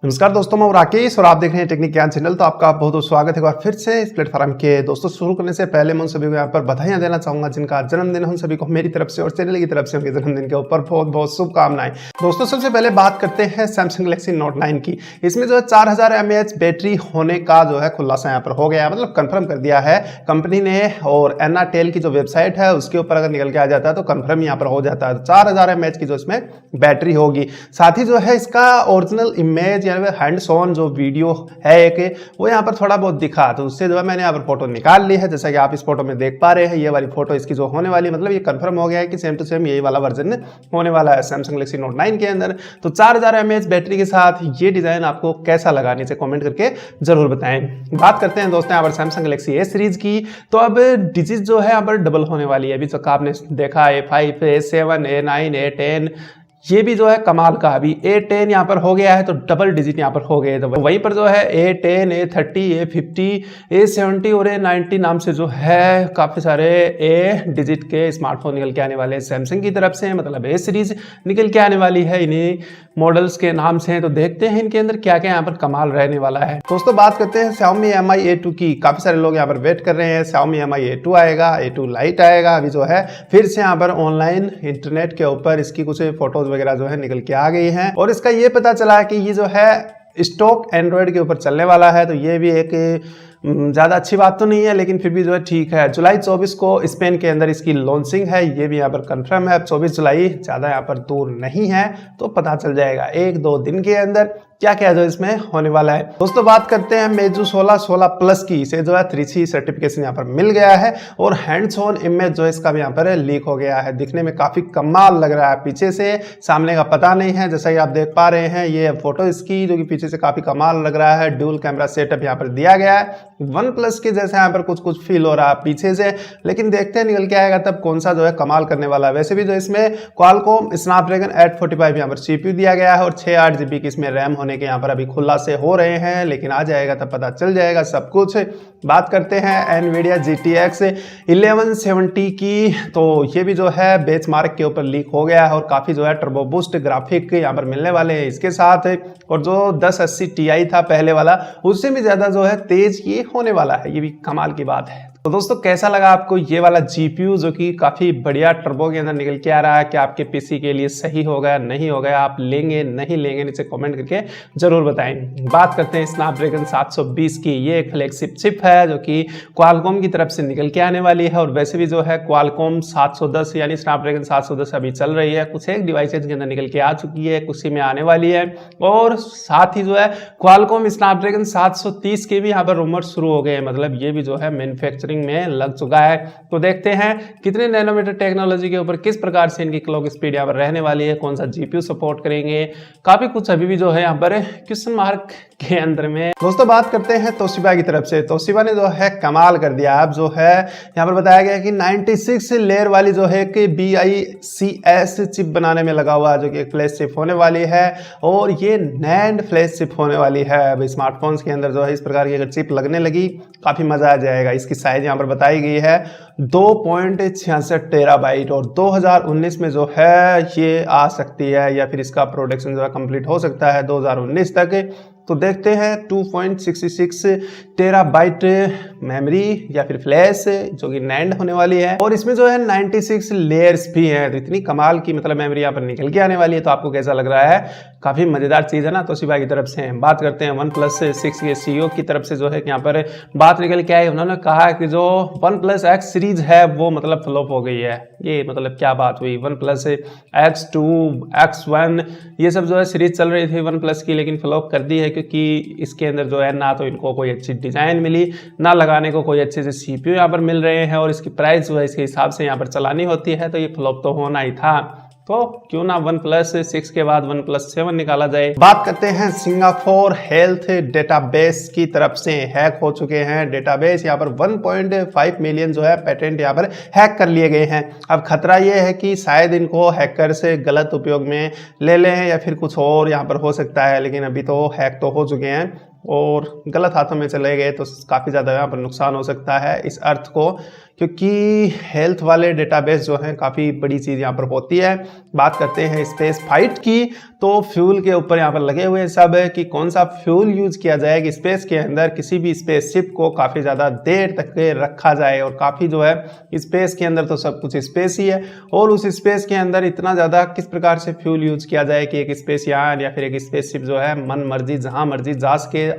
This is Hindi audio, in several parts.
नमस्कार दोस्तों, मैं राकेश और आप देख रहे हैं टेक्निक ज्ञान चैनल। तो आपका बहुत बहुत स्वागत है एक बार फिर से इस प्लेटफॉर्म के। दोस्तों, शुरू करने से पहले मैं उन सभी को यहाँ पर बधाइयां देना चाहूंगा जिनका जन्मदिन है। उन सभी को मेरी तरफ से और चैनल की तरफ से उनके जन्मदिन के ऊपर बहुत बहुत शुभकामनाएं। दोस्तों, सबसे पहले बात करते हैं सैमसंग गैलेक्सी नोट 9 की। इसमें जो है 4000 mAh बैटरी होने का जो है खुलासा यहाँ पर हो गया है, मतलब कंफर्म कर दिया है कंपनी ने। और एनाटेल की जो वेबसाइट है उसके ऊपर अगर निकल के आ जाता है तो कंफर्म यहाँ पर हो जाता है। 4000 mAh की जो इसमें बैटरी होगी। साथ ही जो है इसका ओरिजिनल इमेज या हैंड्स ऑन जो वीडियो है एक, वो यहाँ पर थोड़ा बहुत दिखा, तो उससे जो है मैंने यहाँ पर फोटो निकाल ली है। जैसा कि आप इस फोटो में देख पा रहे हैं, ये वाली फोटो इसकी जो होने वाली, मतलब ये कंफर्म हो गया है कि सेम टू सेम यही वाला वर्जन होने वाला है सैमसंग गैलेक्सी नोट 9 के अंदर। तो 4000 mAh बैटरी के साथ ये डिजाइन आपको कैसा लगा, नीचे कमेंट करके जरूर बताएं। बात करते हैं दोस्तों यहाँ पर सैमसंग गैलेक्सी ए सीरीज की। तो अब डिजिट जो है यहाँ पर डबल होने वाली है। अभी तक आपने देखा A5, A7, A9, A10, ये भी जो है कमाल का। अभी A10 यहाँ पर हो गया है तो डबल डिजिट यहाँ पर हो गए। तो वहीं पर जो है A10, A30, A50, A70 और A90 नाम से जो है काफ़ी सारे A डिजिट के स्मार्टफोन निकल के आने वाले हैं सैमसंग की तरफ से, मतलब A सीरीज निकल के आने वाली है इन्हीं मॉडल्स के नाम से। तो देखते हैं इनके अंदर क्या क्या यहाँ पर कमाल रहने वाला है। दोस्तों, बात करते हैं Xiaomi Mi A2 की। काफ़ी सारे लोग यहाँ पर वेट कर रहे हैं। Xiaomi Mi A2 आएगा, A2 लाइट आएगा। अभी जो है फिर से यहाँ पर ऑनलाइन इंटरनेट के ऊपर इसकी कुछ फोटोज वगैरह जो है निकल के आ गई हैं और इसका ये पता चला कि ये जो है स्टॉक एंड्रॉयड के ऊपर चलने वाला है। तो ये भी एक ज़्यादा अच्छी बात तो नहीं है, लेकिन फिर भी जो है ठीक है। जुलाई 24 को स्पेन के अंदर इसकी लॉन्चिंग है, ये भी यहाँ पर कंफर्म है। 24 जुलाई ज़्यादा यहाँ पर दूर नहीं है, तो पता चल जाएगा एक दो दिन के अंदर क्या क्या जो इसमें होने वाला है। दोस्तों, बात करते हैं Meizu 16 प्लस की। इसे जो है 3C सर्टिफिकेशन यहाँ पर मिल गया है और हैंड्स ऑन इमेज जो है इसका भी यहाँ पर लीक हो गया है। दिखने में काफ़ी कमाल लग रहा है, पीछे से सामने का पता नहीं है। जैसा कि आप देख पा रहे हैं, ये फोटो इसकी जो कि पीछे से काफ़ी कमाल लग रहा है। ड्यूल कैमरा सेटअप यहाँ पर दिया गया है। OnePlus के जैसे यहाँ पर कुछ कुछ फील हो रहा है पीछे से, लेकिन देखते हैं निकल के आएगा तब कौन सा जो है कमाल करने वाला है। वैसे भी जो इसमें Qualcomm Snapdragon 845 यहाँ पर CPU दिया गया है और 6-8 GB की इसमें रैम होने के यहाँ पर अभी खुलासे हो रहे हैं, लेकिन आ जाएगा तब पता चल जाएगा सब कुछ। बात करते हैं Nvidia GTX 1170 की। तो ये भी जो है बेंचमार्क के ऊपर लीक हो गया है और काफ़ी जो है टर्बो बूस्ट ग्राफिक यहाँ पर मिलने वाले हैं इसके साथ। और जो 1080 Ti था पहले वाला, उससे भी ज़्यादा जो है तेज ये होने वाला है। ये भी कमाल की बात है। तो दोस्तों, कैसा लगा आपको ये वाला GPU जो कि काफ़ी बढ़िया टर्बो के अंदर निकल के आ रहा है? कि आपके पीसी के लिए सही होगा नहीं होगा, आप लेंगे नहीं लेंगे, नीचे कमेंट करके जरूर बताएं। बात करते हैं स्नैपड्रैगन 720 की। ये एक फ्लैगशिप चिप है जो कि Qualcomm की तरफ से निकल के आने वाली है। और वैसे भी जो है Qualcomm 710 यानी स्नैपड्रैगन 710 अभी चल रही है, कुछ एक डिवाइसेज के अंदर निकल के आ चुकी है, कुछ ही में आने वाली है। और साथ ही जो है Qualcomm स्नैपड्रैगन 730 के भी यहाँ पर रूमर शुरू हो गए हैं, मतलब ये भी जो है मैन्युफैक्चरिंग में लग चुका है। तो देखते हैं कितने नैनोमीटर टेक्नोलॉजी के ऊपर किस प्रकार से इनकी क्लॉक स्पीड यहाँ पर रहने वाली है, कौन सा GPU सपोर्ट करेंगे, काफी कुछ अभी भी जो है यहाँ पर क्वेश्चन मार्क के अंदर में। दोस्तों, बात करते हैं तोशिबा की तरफ से। तोशिबा ने जो है कमाल कर दिया। अब जो है यहाँ पर बताया गया कि 96 लेयर वाली जो है कि BICS चिप बनाने में लगा हुआ है, जो कि एक फ्लैश चिप होने वाली है और ये नैंड फ्लैश चिप होने वाली है। अब स्मार्टफोन्स के अंदर जो है इस प्रकार की अगर चिप लगने लगी, काफी मजा आ जाएगा। इसकी साइज यहाँ पर बताई गई है 2.66 टेराबाइट और 2019 में जो है ये आ सकती है, या फिर इसका प्रोडक्शन जो है कंप्लीट हो सकता है 2019 तक। तो देखते हैं 2.66 टेराबाइट मेमोरी या फिर फ्लैश जो कि नैंड होने वाली है और इसमें जो है 96 लेयर्स भी हैं। तो इतनी कमाल की मतलब मेमोरी यहाँ पर निकल के आने वाली है। तो आपको कैसा लग रहा है? काफी मजेदार चीज है ना तोशिबा की तरफ से। बात करते हैं OnePlus 6 के CEO की तरफ से जो है यहाँ पर बात निकल के आई। उन्होंने कहा कि जो OnePlus X सीरीज है वो मतलब फ्लॉप हो गई है। ये मतलब क्या बात हुई? OnePlus X2, X1 ये सब जो है सीरीज चल रही थी OnePlus की, लेकिन फ्लॉप कर दी है क्योंकि इसके अंदर जो है ना तो इनको कोई अच्छी डिजाइन मिली, ना लगाने को कोई अच्छे से CPU यहाँ पर मिल रहे हैं और इसकी प्राइस जो है इसके हिसाब से यहाँ पर चलानी होती है। तो ये फ्लॉप तो होना ही था। तो क्यों ना OnePlus 6 के बाद OnePlus 7 निकाला जाए। बात करते हैं सिंगापुर हेल्थ डेटाबेस की तरफ से। हैक हो चुके हैं डेटाबेस, यहाँ पर 1.5 मिलियन जो है पेटेंट यहाँ पर हैक कर लिए गए हैं। अब खतरा ये है कि शायद इनको हैकर से गलत उपयोग में ले लें या फिर कुछ और यहाँ पर हो सकता है, लेकिन अभी तो हैक तो हो चुके हैं और गलत हाथों में चले गए तो काफ़ी ज़्यादा यहाँ पर नुकसान हो सकता है इस अर्थ को, क्योंकि हेल्थ वाले डेटाबेस जो हैं काफ़ी बड़ी चीज़ यहाँ पर होती है। बात करते हैं स्पेस फाइट की, तो फ्यूल के ऊपर यहाँ पर लगे हुए सब है कि कौन सा फ्यूल यूज किया जाए कि स्पेस के अंदर किसी भी स्पेसशिप को काफ़ी ज़्यादा देर तक रखा जाए। और काफ़ी जो है स्पेस के अंदर तो सब कुछ स्पेस ही है, और उस स्पेस के अंदर इतना ज़्यादा किस प्रकार से फ्यूल यूज किया जाए कि एक स्पेस यान या फिर एक स्पेसशिप जो है मन मर्जी जहां मर्जी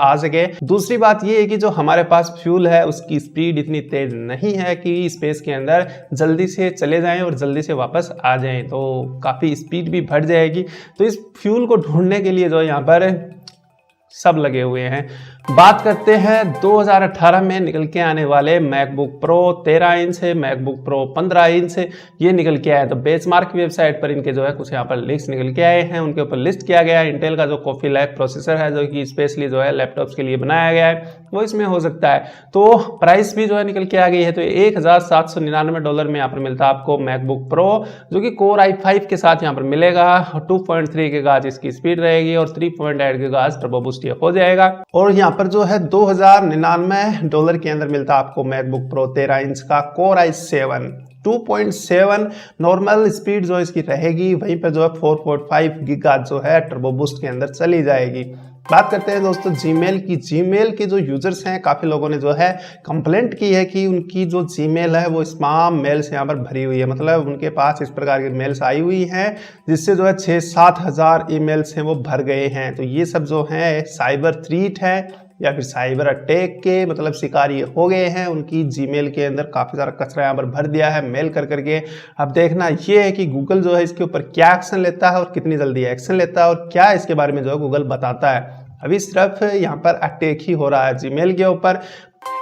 आ सके। दूसरी बात ये है कि जो हमारे पास फ्यूल है उसकी स्पीड इतनी तेज नहीं है कि स्पेस के अंदर जल्दी से चले जाएं और जल्दी से वापस आ जाएं, तो काफ़ी स्पीड भी बढ़ जाएगी। तो इस फ्यूल को ढूंढने के लिए जो यहाँ पर सब लगे हुए हैं। बात करते हैं 2018 में निकल के आने वाले मैकबुक प्रो 13 इंच है, मैकबुक प्रो 15 इंच है, ये निकल के आया। तो बेंचमार्क वेबसाइट पर इनके जो है कुछ यहाँ पर लिस्ट निकल के आए हैं, उनके ऊपर लिस्ट किया गया है। इंटेल का जो कॉफी लैब प्रोसेसर है जो कि स्पेशली जो है लैपटॉप्स के लिए बनाया गया है वो इसमें हो सकता है। तो प्राइस भी जो है निकल के आ गई है, तो $1799 में यहाँ पर मिलता है आपको मैकबुक प्रो, जो कि कोर i5 के साथ यहाँ पर मिलेगा। 2.3 गीगाहर्ट्ज इसकी स्पीड रहेगी और 3.8 गीगाहर्ट्ज टर्बो बूस्ट हो जाएगा। और यहाँ पर जो है $2099 के अंदर मिलता है आपको मैकबुक प्रो 13 इंच का कोर i7 2.7 नॉर्मल स्पीड जो इसकी रहेगी, वहीं पर जो है 4.5 गीगाहर्ट्ज जो है टर्बो बूस्ट के अंदर चली जाएगी। बात करते हैं दोस्तों जीमेल की। जीमेल के जो यूजर्स हैं, काफ़ी लोगों ने जो है कंप्लेंट की है कि उनकी जो जीमेल है वो स्पैम मेल से यहाँ पर भरी हुई है। मतलब उनके पास इस प्रकार की मेल्स आई हुई हैं जिससे जो है 6-7 हज़ार ईमेल्स हैं वो भर गए हैं। तो ये सब जो है साइबर थ्रीट है या फिर साइबर अटैक के मतलब शिकार ये हो गए हैं। उनकी जीमेल के अंदर काफ़ी सारा कचरा यहाँ पर भर दिया है मेल कर करके। अब देखना ये है कि गूगल जो है इसके ऊपर क्या एक्शन लेता है और कितनी जल्दी एक्शन लेता है और क्या इसके बारे में जो है गूगल बताता है। अभी सिर्फ यहाँ पर अटैक ही हो रहा है जीमेल के ऊपर।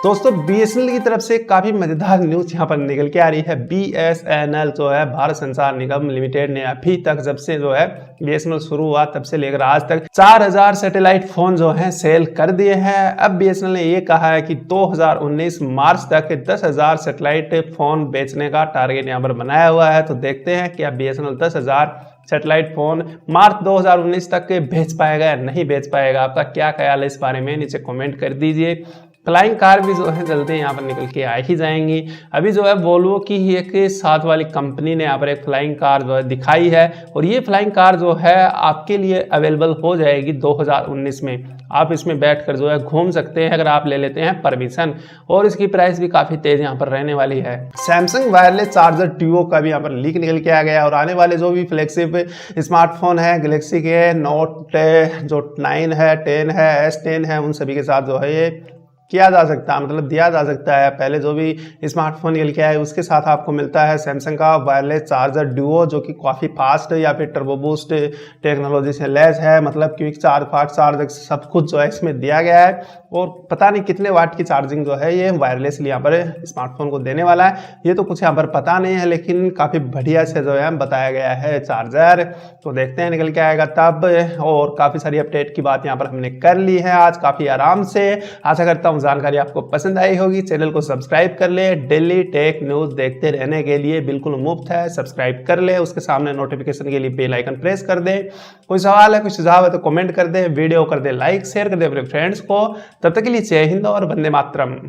दोस्तों BSNL की तरफ से काफ़ी मज़ेदार न्यूज़ यहाँ पर निकल के आ रही है। BSNL जो है भारत संचार निगम लिमिटेड ने अभी तक जब से जो है BSNL शुरू हुआ तब से लेकर आज तक 4000 सैटेलाइट फ़ोन जो हैं सेल कर दिए हैं। अब BSNL ने ये कहा है कि 2019 मार्च तक 10,000 सैटेलाइट फ़ोन बेचने का टारगेट यहाँ पर बनाया हुआ है। तो देखते हैं कि अब BSNL 10,000 सैटेलाइट फ़ोन मार्च 2019 तक बेच पाएगा या नहीं बेच पाएगा। आपका क्या ख्याल है इस बारे में, नीचे कमेंट कर दीजिए। फ्लाइंग कार भी जो है जल्दी यहाँ पर निकल के आ ही जाएंगी। अभी जो है वोल्वो की ही एक साथ वाली कंपनी ने यहाँ पर एक फ्लाइंग कार जो है दिखाई है, और ये फ्लाइंग कार जो है आपके लिए अवेलेबल हो जाएगी 2019 में। आप इसमें बैठकर जो है घूम सकते हैं अगर आप ले लेते हैं परमिशन, और इसकी प्राइस भी काफ़ी तेज यहाँ पर रहने वाली है। सैमसंग वायरलेस चार्जर ड्यूओ का भी यहाँ पर लीक निकल के आ गया, और आने वाले जो भी फ्लैगशिप स्मार्टफोन है गैलेक्सी के नोट जो 9 है, 10 है, S10 है, उन सभी के साथ जो है ये किया जा सकता है, मतलब दिया जा सकता है। पहले जो भी स्मार्टफोन निकल के आया है उसके साथ आपको मिलता है सैमसंग का वायरलेस चार्जर ड्यूओ, जो कि काफ़ी फास्ट या फिर टर्बो बूस्ट टेक्नोलॉजी से लैस है। मतलब क्विक चार्ज, फास्ट चार्ज सब कुछ जो है इसमें दिया गया है, और पता नहीं कितने वाट की चार्जिंग जो है ये वायरलेसली यहाँ पर स्मार्टफोन को देने वाला है। ये तो कुछ यहाँ पर पता नहीं है, लेकिन काफ़ी बढ़िया से जो है बताया गया है चार्जर। तो देखते हैं निकल के आएगा तब। और काफ़ी सारी अपडेट की बात यहाँ पर हमने कर ली है आज काफ़ी आराम से। आशा करता हूँ जानकारी आपको पसंद आई होगी। चैनल को सब्सक्राइब कर ले, डेली टेक न्यूज़ देखते रहने के लिए बिल्कुल मुफ्त है, सब्सक्राइब कर ले। उसके सामने नोटिफिकेशन के लिए बेल आइकन प्रेस कर दे। कोई सवाल है, कोई सुझाव है तो कमेंट कर दे, वीडियो कर दे लाइक, शेयर कर दे अपने फ्रेंड्स को। तब तक के लिए जय हिंद और वंदे मातरम।